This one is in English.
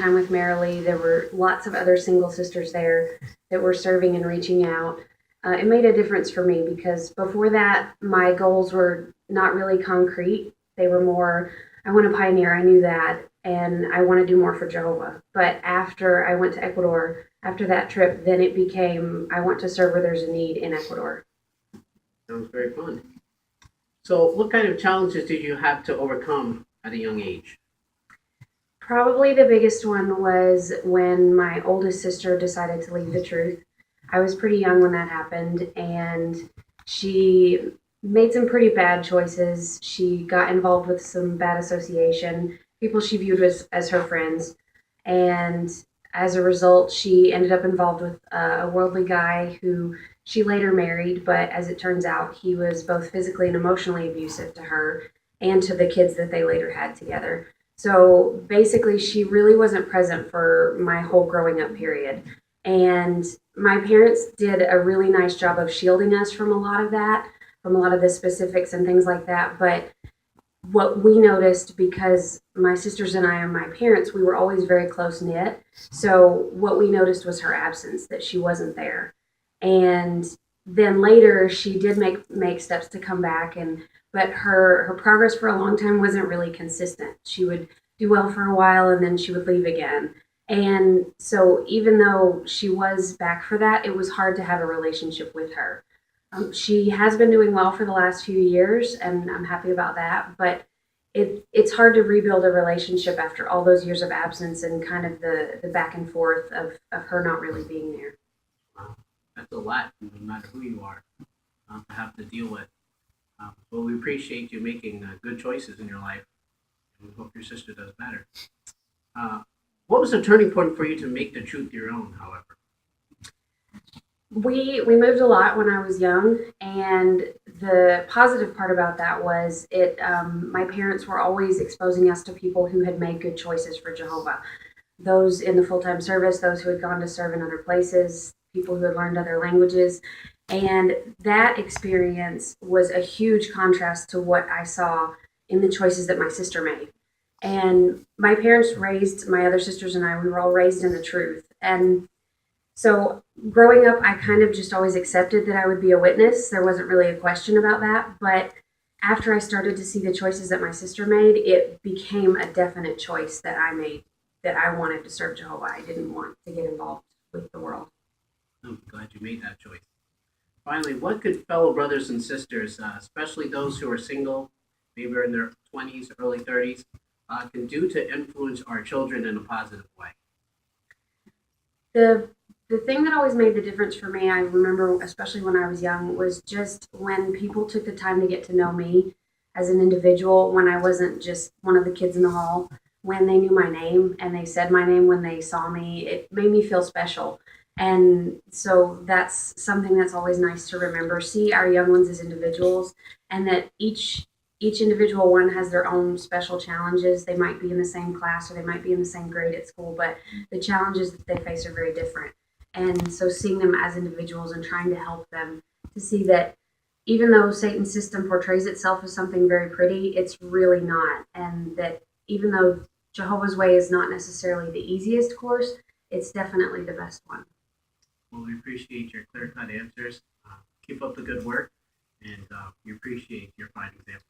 time with Marilee. There were lots of other single sisters there that were serving and reaching out. It made a difference for me because before that, my goals were not really concrete. They were more, I want to pioneer, I knew that, and I want to do more for Jehovah. But after I went to Ecuador, after that trip, then it became, I want to serve where there's a need in Ecuador. Sounds very fun. So what kind of challenges did you have to overcome at a young age? Probably the biggest one was when my oldest sister decided to leave the truth. I was pretty young when that happened, and she made some pretty bad choices. She got involved with some bad association, people she viewed as her friends, and as a result, she ended up involved with a worldly guy who she later married, but as it turns out, he was both physically and emotionally abusive to her and to the kids that they later had together. So basically, she really wasn't present for my whole growing up period. And my parents did a really nice job of shielding us from a lot of that, from a lot of the specifics and things like that. But what we noticed, because my sisters and I and my parents, we were always very close knit. So what we noticed was her absence, that she wasn't there. And then later she did make steps to come back, but her progress for a long time wasn't really consistent. She would do well for a while and then she would leave again. And so even though she was back for that, it was hard to have a relationship with her. She has been doing well for the last few years, and I'm happy about that. But it's hard to rebuild a relationship after all those years of absence and kind of the back and forth of her not really being there. Wow, that's a lot, no matter who you are, to have to deal with. Well, we appreciate you making good choices in your life, and we hope your sister does better. What was the turning point for you to make the truth your own, however? We moved a lot when I was young, and the positive part about that was my parents were always exposing us to people who had made good choices for Jehovah. Those in the full-time service, those who had gone to serve in other places, people who had learned other languages. And that experience was a huge contrast to what I saw in the choices that my sister made. And my parents raised my other sisters and I, we were all raised in the truth. And so growing up, I kind of just always accepted that I would be a witness. There wasn't really a question about that. But after I started to see the choices that my sister made, it became a definite choice that I made, that I wanted to serve Jehovah. I didn't want to get involved with the world. I'm glad you made that choice. Finally, what could fellow brothers and sisters, especially those who are single, maybe are in their 20s, early 30s, can do to influence our children in a positive way? The thing that always made the difference for me, I remember, especially when I was young, was just when people took the time to get to know me as an individual, when I wasn't just one of the kids in the hall, when they knew my name and they said my name when they saw me, it made me feel special. And so that's something that's always nice to remember. See our young ones as individuals, and that each individual one has their own special challenges. They might be in the same class or they might be in the same grade at school, but the challenges that they face are very different. And so seeing them as individuals and trying to help them to see that even though Satan's system portrays itself as something very pretty, it's really not. And that even though Jehovah's way is not necessarily the easiest course, it's definitely the best one. Well, we appreciate your clear-cut answers. Keep up the good work, and we appreciate your fine example.